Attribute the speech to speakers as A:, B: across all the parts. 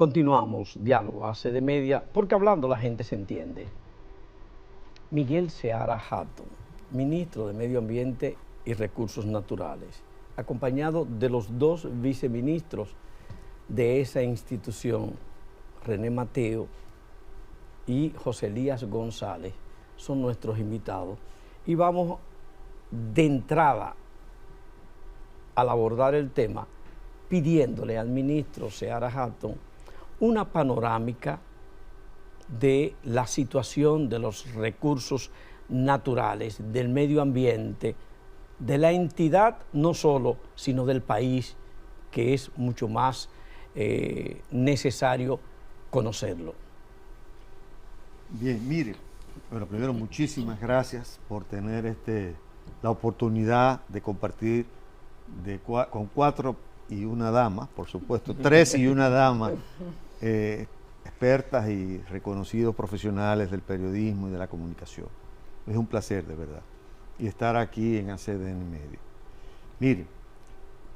A: Continuamos, diálogo hace de media, porque hablando la gente se entiende. Miguel Seara Hatton, ministro de Medio Ambiente y Recursos Naturales, acompañado de los dos viceministros de esa institución, René Mateo y José Elías González, son nuestros invitados. Y vamos de entrada al abordar el tema pidiéndole al ministro Seara Hatton una panorámica de la situación de los recursos naturales, del medio ambiente, de la entidad no solo, sino del país, que es mucho más necesario conocerlo.
B: Bien, mire, bueno, primero muchísimas gracias por tener la oportunidad de compartir con 4 y una dama, por supuesto, 3 y una dama, expertas y reconocidos profesionales del periodismo y de la comunicación. Es un placer, de verdad, y estar aquí en ACDN Medio. Mire,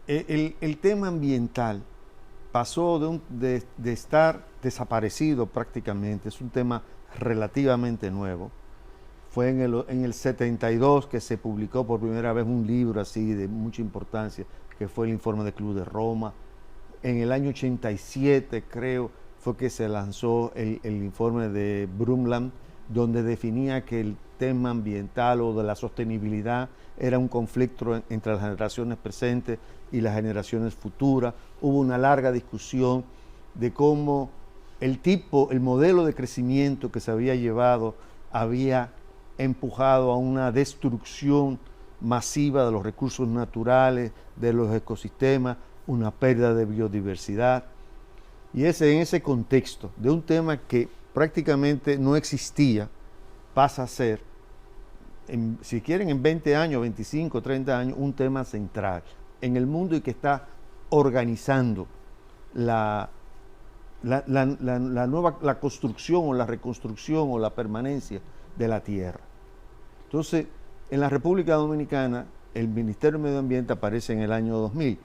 B: el tema ambiental pasó de estar desaparecido prácticamente, es un tema relativamente nuevo. Fue en el 72 que se publicó por primera vez un libro así de mucha importancia, que fue el informe del Club de Roma. En el año 87, creo, fue que se lanzó el informe de Brundtland, donde definía que el tema ambiental o de la sostenibilidad era un conflicto entre las generaciones presentes y las generaciones futuras. Hubo una larga discusión de cómo el modelo de crecimiento que se había llevado había empujado a una destrucción masiva de los recursos naturales, de los ecosistemas, una pérdida de biodiversidad. Y en ese contexto de un tema que prácticamente no existía, pasa a ser, si quieren, en 20 años, 25, 30 años, un tema central en el mundo y que está organizando la construcción o la reconstrucción o la permanencia de la tierra. Entonces, en la República Dominicana, el Ministerio de Medio Ambiente aparece en el año 2000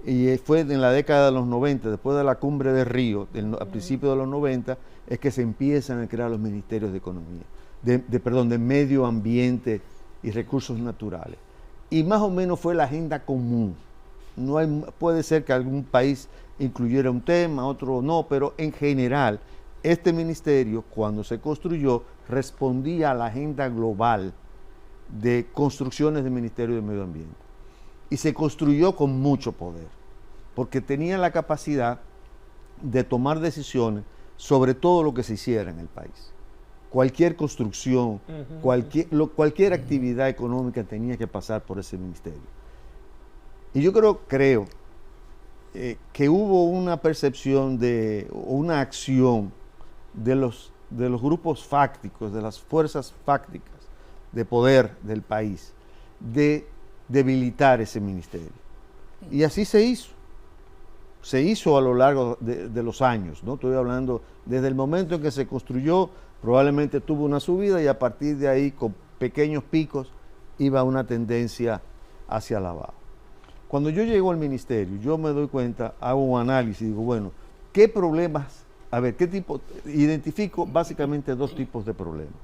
B: y fue en la década de los 90, después de la Cumbre de Río, a principios de los 90, es que se empiezan a crear los ministerios de economía, de medio ambiente y recursos naturales. Y más o menos fue la agenda común. Puede ser que algún país incluyera un tema, otro no, pero en general, este ministerio, cuando se construyó, respondía a la agenda global de construcciones del Ministerio de Medio Ambiente. Y se construyó con mucho poder, porque tenía la capacidad de tomar decisiones sobre todo lo que se hiciera en el país. Cualquier construcción, cualquier actividad económica tenía que pasar por ese ministerio. Y yo creo que hubo una percepción una acción de los grupos fácticos, de las fuerzas fácticas de poder del país, de debilitar ese ministerio. Y así se hizo. Se hizo a lo largo de los años, ¿no? Estoy hablando desde el momento en que se construyó, probablemente tuvo una subida y a partir de ahí, con pequeños picos, iba una tendencia hacia la baja. Cuando yo llego al ministerio, yo me doy cuenta, hago un análisis y digo, bueno, ¿qué problemas? A ver, identifico básicamente 2 tipos de problemas.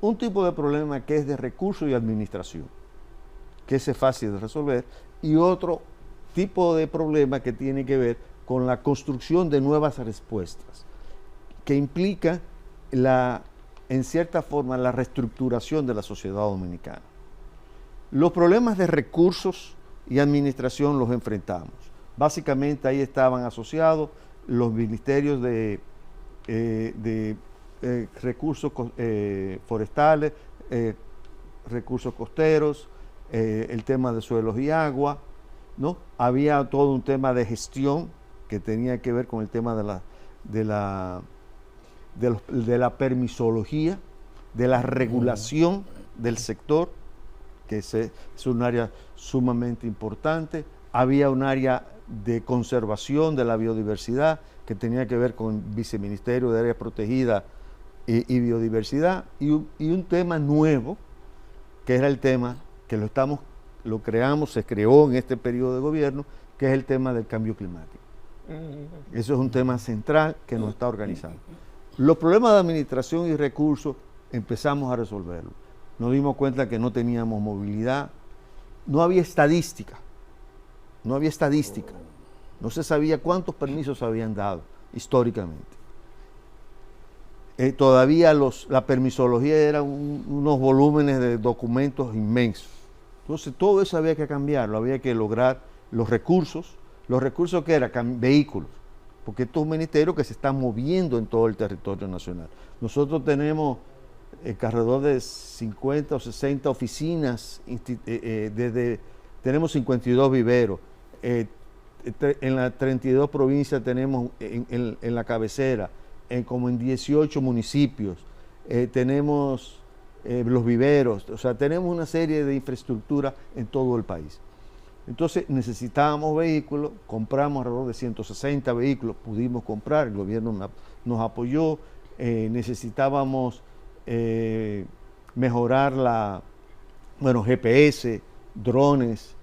B: Un tipo de problema que es de recursos y administración, que ese es fácil de resolver, y otro tipo de problema que tiene que ver con la construcción de nuevas respuestas, que implica en cierta forma la reestructuración de la sociedad dominicana. Los problemas de recursos y administración los enfrentamos. Básicamente ahí estaban asociados los ministerios de recursos forestales, recursos costeros, el tema de suelos y agua, ¿no? Había todo un tema de gestión que tenía que ver con el tema de la permisología, de la regulación del sector, que es un área sumamente importante. Había un área de conservación de la biodiversidad que tenía que ver con el Viceministerio de Área Protegida y Biodiversidad, y un tema nuevo, que era el tema que se creó en este periodo de gobierno, que es el tema del cambio climático. Eso es un tema central que nos está organizando. Los problemas de administración y recursos empezamos a resolverlos. Nos dimos cuenta que no teníamos movilidad, no había estadística, no se sabía cuántos permisos se habían dado históricamente. Todavía la permisología eran unos volúmenes de documentos inmensos. Entonces todo eso había que cambiarlo, había que lograr los recursos que eran vehículos, porque estos ministerios que se están moviendo en todo el territorio nacional. Nosotros tenemos alrededor de 50 o 60 oficinas, tenemos 52 viveros, en las 32 provincias tenemos en la cabecera, como en 18 municipios, tenemos los viveros, o sea, tenemos una serie de infraestructura en todo el país. Entonces necesitábamos vehículos, compramos alrededor de 160 vehículos, pudimos comprar, el gobierno nos apoyó, necesitábamos mejorar GPS, drones,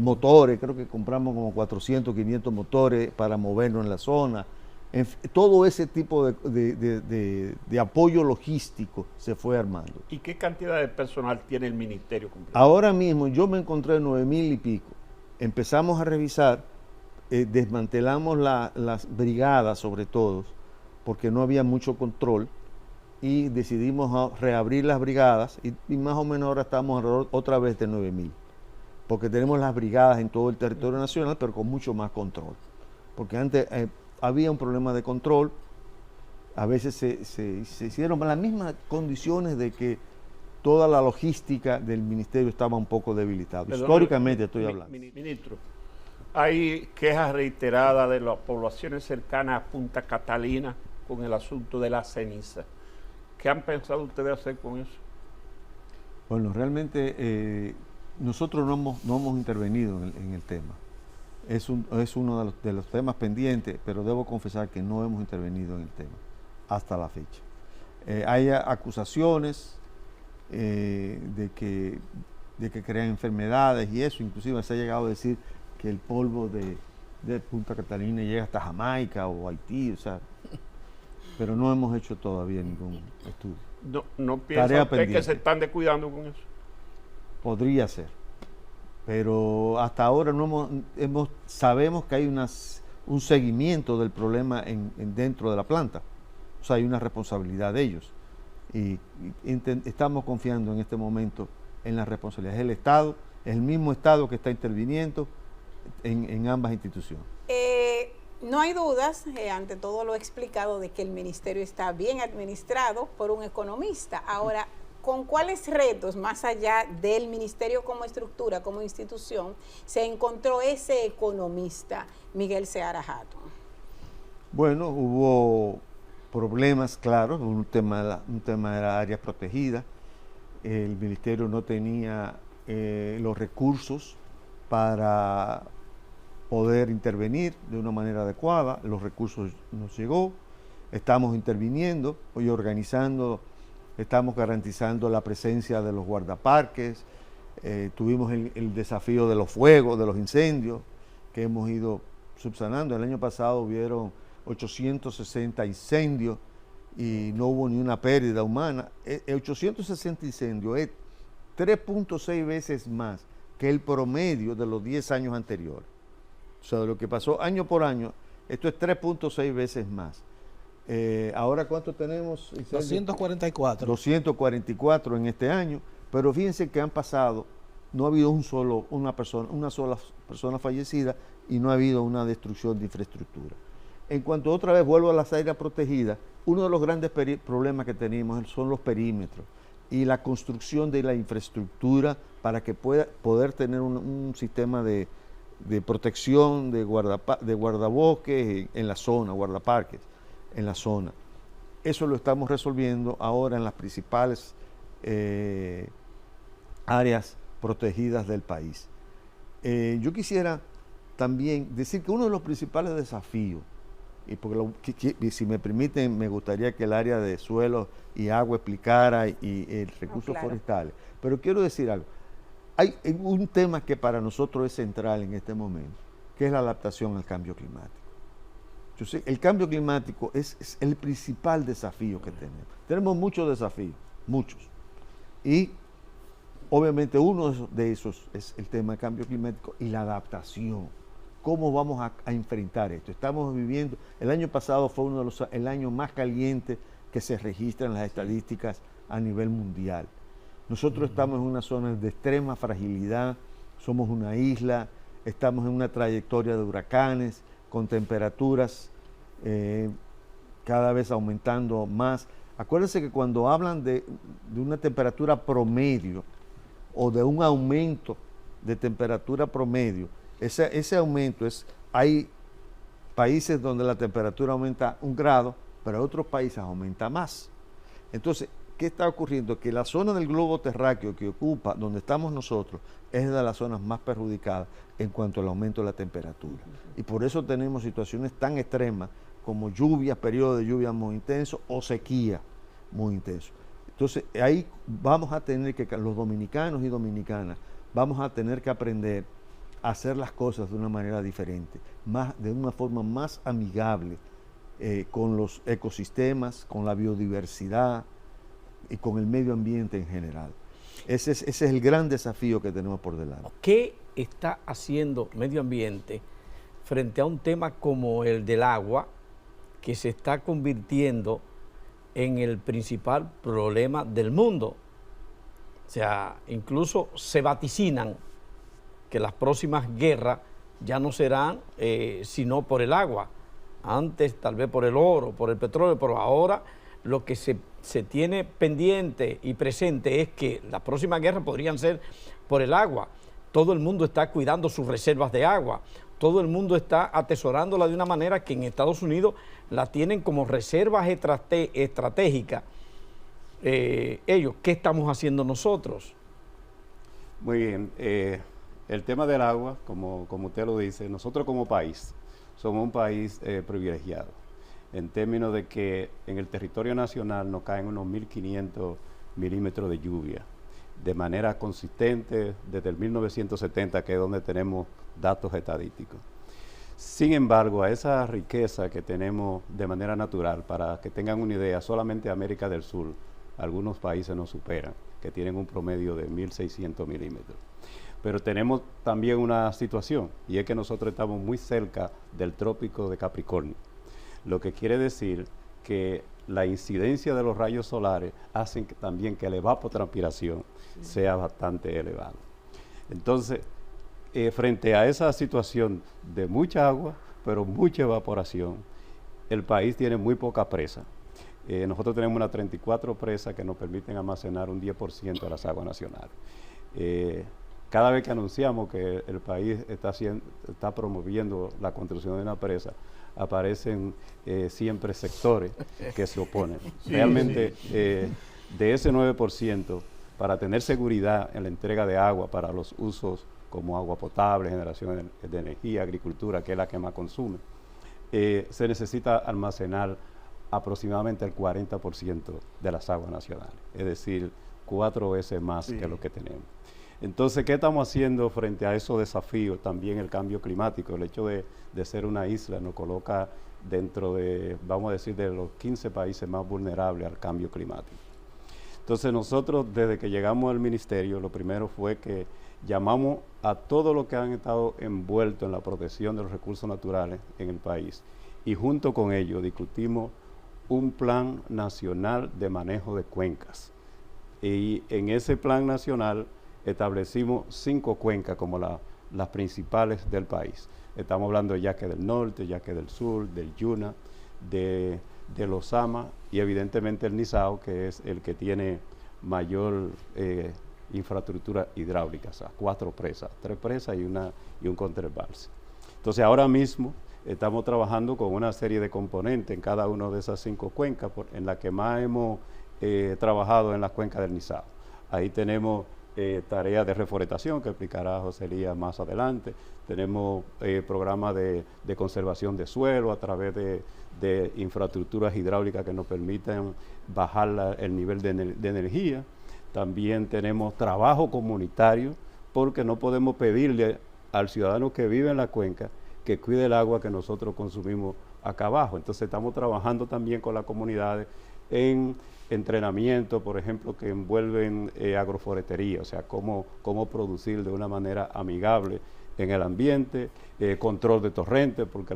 B: motores, creo que compramos como 400, 500 motores para movernos en la zona. Todo ese tipo de apoyo logístico se fue armando.
C: ¿Y qué cantidad de personal tiene el ministerio completo?
B: Ahora mismo yo me encontré 9,000 y pico. Empezamos a revisar, desmantelamos las brigadas sobre todo, porque no había mucho control, y decidimos reabrir las brigadas y más o menos ahora estamos alrededor otra vez de 9,000, porque tenemos las brigadas en todo el territorio nacional, pero con mucho más control. Porque antes había un problema de control, a veces se hicieron las mismas condiciones de que toda la logística del ministerio estaba un poco debilitada. Históricamente estoy hablando.
C: Ministro, hay quejas reiteradas de las poblaciones cercanas a Punta Catalina con el asunto de la ceniza. ¿Qué han pensado ustedes hacer con eso?
B: Bueno, realmente nosotros no hemos intervenido en el tema. Es uno de los temas pendientes, pero debo confesar que no hemos intervenido en el tema hasta la fecha. Hay acusaciones de que crean enfermedades y eso, inclusive se ha llegado a decir que el polvo de Punta Catalina llega hasta Jamaica o Haití, o sea, pero no hemos hecho todavía ningún estudio.
C: ¿No piensa usted que se están descuidando con eso?
B: Podría ser, pero hasta ahora no sabemos que hay un seguimiento del problema dentro de la planta, o sea, hay una responsabilidad de ellos. Y estamos confiando en este momento en la responsabilidad. Es el Estado, es el mismo Estado que está interviniendo en ambas instituciones.
D: No hay dudas, ante todo lo explicado, de que el ministerio está bien administrado por un economista. Ahora, ¿con cuáles retos, más allá del ministerio como estructura, como institución, se encontró ese economista, Miguel Seara Hatton?
B: Bueno, hubo problemas, claro, un tema de las áreas protegidas. El ministerio no tenía los recursos para poder intervenir de una manera adecuada, los recursos nos llegó, estamos interviniendo y organizando, estamos garantizando la presencia de los guardaparques, tuvimos el desafío de los fuegos, de los incendios, que hemos ido subsanando. El año pasado hubieron 860 incendios y no hubo ni una pérdida humana. 860 incendios es 3.6 veces más que el promedio de los 10 años anteriores. O sea, lo que pasó año por año, esto es 3.6 veces más. Ahora, ¿cuánto tenemos?
E: 244.
B: 244 en este año, pero fíjense que han pasado, no ha habido una sola persona fallecida y no ha habido una destrucción de infraestructura. En cuanto otra vez vuelvo a las áreas protegidas, uno de los grandes problemas que tenemos son los perímetros y la construcción de la infraestructura para que poder tener un sistema de protección, de guardabosques en la zona, guardaparques en la zona. Eso lo estamos resolviendo ahora en las principales áreas protegidas del país. Yo quisiera también decir que uno de los principales desafíos, y porque si me permiten, me gustaría que el área de suelos y agua explicara y recursos forestales, pero quiero decir algo. Hay un tema que para nosotros es central en este momento, que es la adaptación al cambio climático. Entonces, el cambio climático es el principal desafío que tenemos. Tenemos muchos desafíos, muchos. Y obviamente uno de esos es el tema del cambio climático y la adaptación. ¿Cómo vamos a enfrentar esto? Estamos viviendo, el año pasado fue el año más caliente que se registra en las estadísticas a nivel mundial. Nosotros estamos en una zona de extrema fragilidad, somos una isla, estamos en una trayectoria de huracanes, con temperaturas cada vez aumentando más. Acuérdense que cuando hablan de una temperatura promedio o de un aumento de temperatura promedio, ese aumento hay países donde la temperatura aumenta 1 grado, pero en otros países aumenta más. Entonces, ¿qué está ocurriendo? Que la zona del globo terráqueo que ocupa, donde estamos nosotros, es de las zonas más perjudicadas en cuanto al aumento de la temperatura. Y por eso tenemos situaciones tan extremas como lluvias, periodos de lluvia muy intensos o sequía muy intensos. Entonces, ahí vamos a tener que, los dominicanos y dominicanas, vamos a tener que aprender a hacer las cosas de una manera diferente, de una forma más amigable con los ecosistemas, con la biodiversidad y con el medio ambiente en general. Ese es el gran desafío que tenemos por delante.
A: ¿Qué está haciendo medio ambiente frente a un tema como el del agua, que se está convirtiendo en el principal problema del mundo? O sea, incluso se vaticinan que las próximas guerras ya no serán sino por el agua. Antes tal vez por el oro, por el petróleo, pero ahora lo que se tiene pendiente y presente es que las próximas guerras podrían ser por el agua. Todo el mundo está cuidando sus reservas de agua, todo el mundo está atesorándola de una manera que en Estados Unidos la tienen como reservas estratégicas. Ellos, ¿qué estamos haciendo nosotros?
E: Muy bien, el tema del agua, como usted lo dice, nosotros como país somos un país privilegiado, en términos de que en el territorio nacional nos caen unos 1.500 milímetros de lluvia, de manera consistente desde el 1970, que es donde tenemos datos estadísticos. Sin embargo, a esa riqueza que tenemos de manera natural, para que tengan una idea, solamente América del Sur, algunos países nos superan, que tienen un promedio de 1.600 milímetros. Pero tenemos también una situación, y es que nosotros estamos muy cerca del trópico de Capricornio, lo que quiere decir que la incidencia de los rayos solares hacen también que la evapotranspiración sea bastante elevada. Entonces, frente a esa situación de mucha agua, pero mucha evaporación, el país tiene muy poca presa. Nosotros tenemos unas 34 presas que nos permiten almacenar un 10% de las aguas nacionales. Cada vez que anunciamos que el país está promoviendo la construcción de una presa, aparecen siempre sectores que se oponen. Realmente, de ese 9%, para tener seguridad en la entrega de agua para los usos como agua potable, generación de energía, agricultura, que es la que más consume, se necesita almacenar aproximadamente el 40% de las aguas nacionales, es decir, 4 veces más que lo que tenemos. Entonces, ¿qué estamos haciendo frente a esos desafíos? También el cambio climático, el hecho de ser una isla nos coloca dentro de, vamos a decir, de los 15 países más vulnerables al cambio climático. Entonces, nosotros desde que llegamos al ministerio, lo primero fue que llamamos a todos los que han estado envueltos en la protección de los recursos naturales en el país y junto con ellos discutimos un plan nacional de manejo de cuencas. Y en ese plan nacional establecimos 5 cuencas como las principales del país. Estamos hablando de Yaque del Norte, Yaque del Sur, del Yuna, de los Sama y evidentemente el Nizao, que es el que tiene mayor infraestructura hidráulica, o sea, 4 presas, 3 presas y un contraembalse. Entonces ahora mismo estamos trabajando con una serie de componentes en cada una de esas 5 cuencas, en la que más hemos trabajado en las cuencas del Nizao. Ahí tenemos tareas de reforestación que explicará José Elías más adelante. Tenemos programas de conservación de suelo a través de infraestructuras hidráulicas que nos permitan bajar el nivel de energía. También tenemos trabajo comunitario, porque no podemos pedirle al ciudadano que vive en la cuenca que cuide el agua que nosotros consumimos acá abajo. Entonces estamos trabajando también con las comunidades en entrenamiento, por ejemplo, que envuelven agroforestería, o sea, cómo producir de una manera amigable en el ambiente, control de torrentes, porque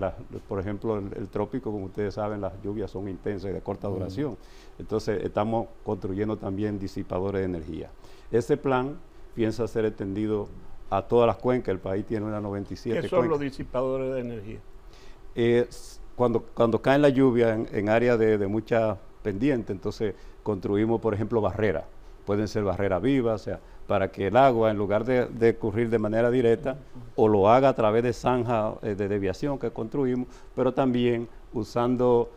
E: por ejemplo el trópico, como ustedes saben, las lluvias son intensas y de corta duración. Entonces estamos construyendo también disipadores de energía. Ese plan piensa ser extendido a todas las cuencas. El país tiene unas 97
C: ¿Qué son
E: cuencas.
C: los disipadores de energía?
E: Cuando cae la lluvia en áreas de mucha pendiente, entonces construimos, por ejemplo, barreras. Pueden ser barreras vivas, o sea, para que el agua, en lugar de correr de manera directa, o lo haga a través de zanjas de desviación que construimos, pero también usando,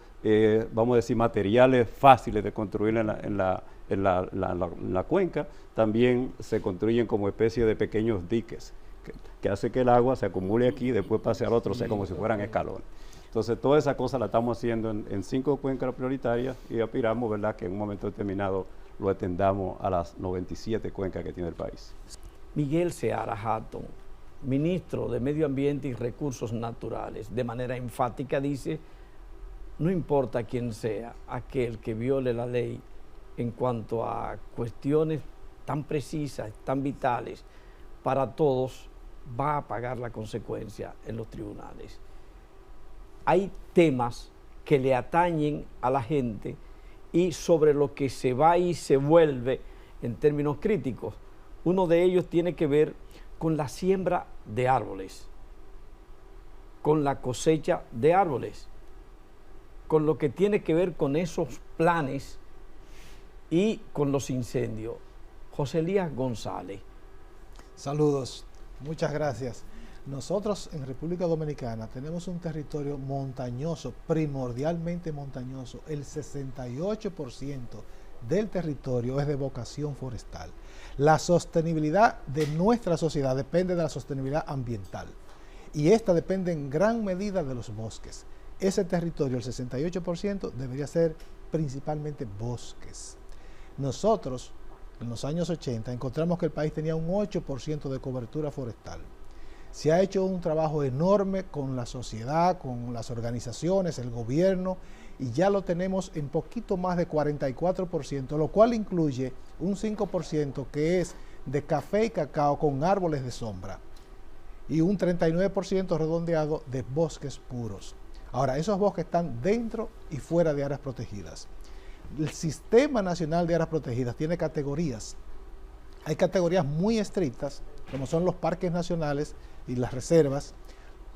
E: vamos a decir, materiales fáciles de construir en la cuenca, también se construyen como especie de pequeños diques, que hace que el agua se acumule aquí y después pase al otro, o sea, como si fueran escalones. Entonces, toda esa cosa la estamos haciendo en 5 cuencas prioritarias y aspiramos, ¿verdad?, que en un momento determinado lo extendamos a las 97 cuencas que tiene el país.
A: Miguel Seara Hatton, ministro de Medio Ambiente y Recursos Naturales, de manera enfática dice, no importa quién sea aquel que viole la ley en cuanto a cuestiones tan precisas, tan vitales para todos, va a pagar la consecuencia en los tribunales. Hay temas que le atañen a la gente y sobre lo que se va y se vuelve en términos críticos. Uno de ellos tiene que ver con la siembra de árboles, con la cosecha de árboles, con lo que tiene que ver con esos planes y con los incendios. José Elías González.
F: Saludos, muchas gracias. Nosotros en República Dominicana tenemos un territorio montañoso, primordialmente montañoso. El 68% del territorio es de vocación forestal. La sostenibilidad de nuestra sociedad depende de la sostenibilidad ambiental y esta depende en gran medida de los bosques. Ese territorio, el 68%, debería ser principalmente bosques. Nosotros, en los años 80, encontramos que el país tenía un 8% de cobertura forestal. Se ha hecho un trabajo enorme con la sociedad, con las organizaciones, el gobierno, y ya lo tenemos en poquito más de 44%, lo cual incluye un 5% que es de café y cacao con árboles de sombra y un 39% redondeado de bosques puros. Ahora, esos bosques están dentro y fuera de áreas protegidas. El Sistema Nacional de Áreas Protegidas tiene categorías. Hay categorías muy estrictas, como son los parques nacionales y las reservas,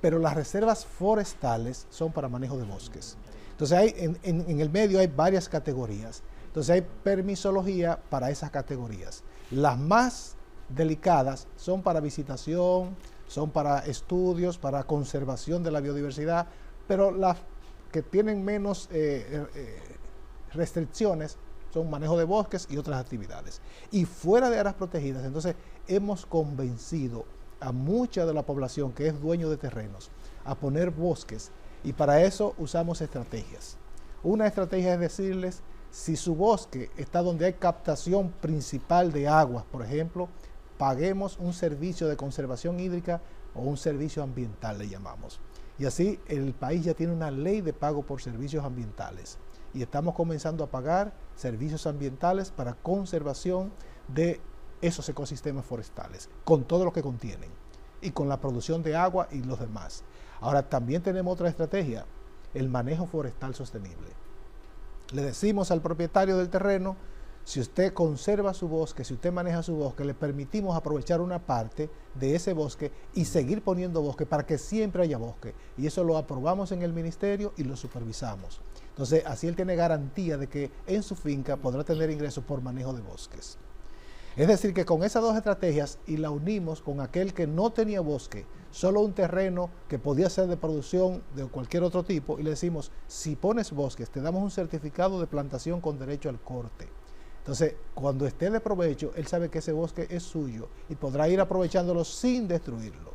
F: pero las reservas forestales son para manejo de bosques. Entonces en el medio hay varias categorías. Entonces hay permisología para esas categorías. Las más delicadas son para visitación, son para estudios, para conservación de la biodiversidad, pero las que tienen menos restricciones son manejo de bosques y otras actividades. Y fuera de áreas protegidas, entonces hemos convencido a mucha de la población que es dueño de terrenos a poner bosques, y para eso usamos estrategias. Una estrategia es decirles, si su bosque está donde hay captación principal de aguas, por ejemplo, paguemos un servicio de conservación hídrica o un servicio ambiental, le llamamos. Y así el país ya tiene una ley de pago por servicios ambientales y estamos comenzando a pagar servicios ambientales para conservación de esos ecosistemas forestales, con todo lo que contienen y con la producción de agua y los demás. Ahora también tenemos otra estrategia, el manejo forestal sostenible. Le decimos al propietario del terreno, si usted conserva su bosque, si usted maneja su bosque, le permitimos aprovechar una parte de ese bosque y seguir poniendo bosque para que siempre haya bosque. Y eso lo aprobamos en el ministerio y lo supervisamos. Entonces, así él tiene garantía de que en su finca podrá tener ingresos por manejo de bosques. Es decir, que con esas dos estrategias y la unimos con aquel que no tenía bosque, solo un terreno que podía ser de producción de cualquier otro tipo, y le decimos, si pones bosques, te damos un certificado de plantación con derecho al corte. Entonces, cuando esté de provecho, él sabe que ese bosque es suyo y podrá ir aprovechándolo sin destruirlo.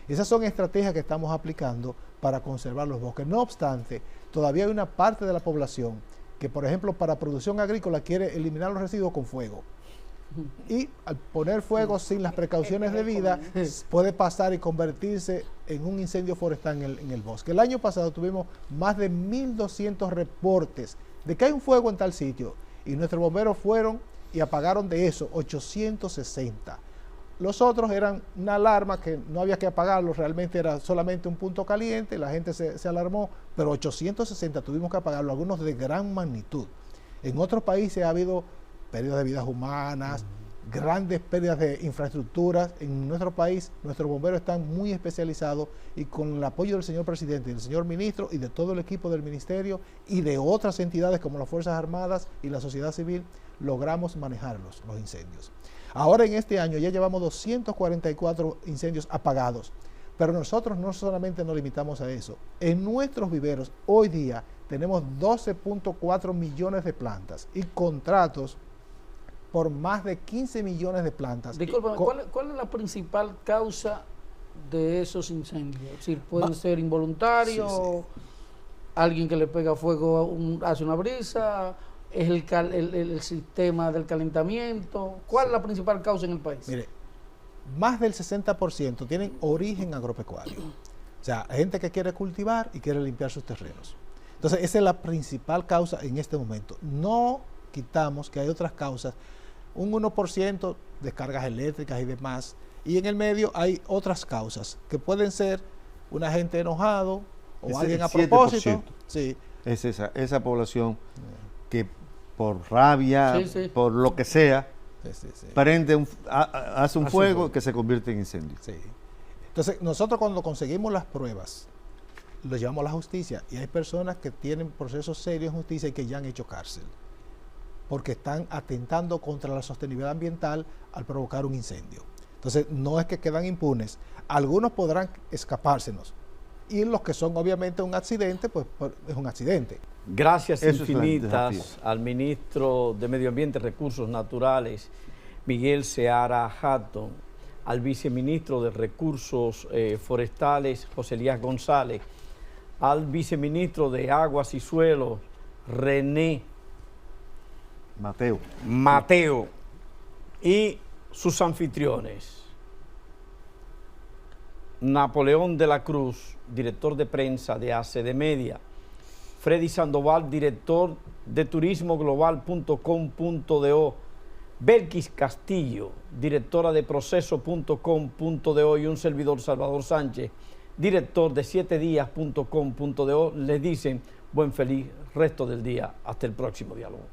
F: Esas son estrategias que estamos aplicando para conservar los bosques. No obstante, todavía hay una parte de la población que, por ejemplo, para producción agrícola quiere eliminar los residuos con fuego. Y al poner fuego sin las precauciones debidas, puede pasar y convertirse en un incendio forestal en el bosque. El año pasado tuvimos más de 1.200 reportes de que hay un fuego en tal sitio, y nuestros bomberos fueron y apagaron de eso 860. Los otros eran una alarma que no había que apagarlo, realmente era solamente un punto caliente, la gente se alarmó, pero 860 tuvimos que apagarlo, algunos de gran magnitud. En otros países ha habido pérdidas de vidas humanas, grandes pérdidas de infraestructuras. En nuestro país, nuestros bomberos están muy especializados, y con el apoyo del señor presidente y del señor ministro y de todo el equipo del ministerio y de otras entidades como las Fuerzas Armadas y la sociedad civil, logramos manejar los incendios. Ahora en este año ya llevamos 244 incendios apagados, pero nosotros no solamente nos limitamos a eso. En nuestros viveros hoy día tenemos 12.4 millones de plantas y contratos por más de 15 millones de plantas.
G: Discúlpame, ¿cuál es la principal causa de esos incendios? Es decir, pueden ser involuntarios, sí. Alguien que le pega fuego hace una brisa, es el sistema del calentamiento. ¿Cuál es la principal causa en el país?
F: Mire, más del 60% tienen origen agropecuario. O sea, gente que quiere cultivar y quiere limpiar sus terrenos. Entonces, esa es la principal causa en este momento. No quitamos que hay otras causas, un 1% descargas eléctricas y demás, y en el medio hay otras causas que pueden ser una gente enojado o alguien a propósito. Sí.
B: Es esa población que por rabia, por lo que sea, prende hace un fuego que se convierte en incendio.
F: Sí. Entonces, nosotros cuando conseguimos las pruebas, lo llevamos a la justicia, y hay personas que tienen procesos serios en justicia y que ya han hecho cárcel, porque están atentando contra la sostenibilidad ambiental al provocar un incendio. Entonces, no es que quedan impunes. Algunos podrán escapársenos, y los que son obviamente un accidente, pues es un accidente.
A: Gracias infinitas al ministro de Medio Ambiente y Recursos Naturales, Miguel Seara Hatton, al viceministro de Recursos Forestales, José Elías González, al viceministro de Aguas y Suelos, René Mateo, y sus anfitriones, Napoleón de la Cruz, director de prensa de ACD Media, Freddy Sandoval, director de turismoglobal.com.do, Belkis Castillo, directora de proceso.com.do, y un servidor, Salvador Sánchez, director de 7días.com.do, les dicen buen feliz resto del día. Hasta el próximo diálogo.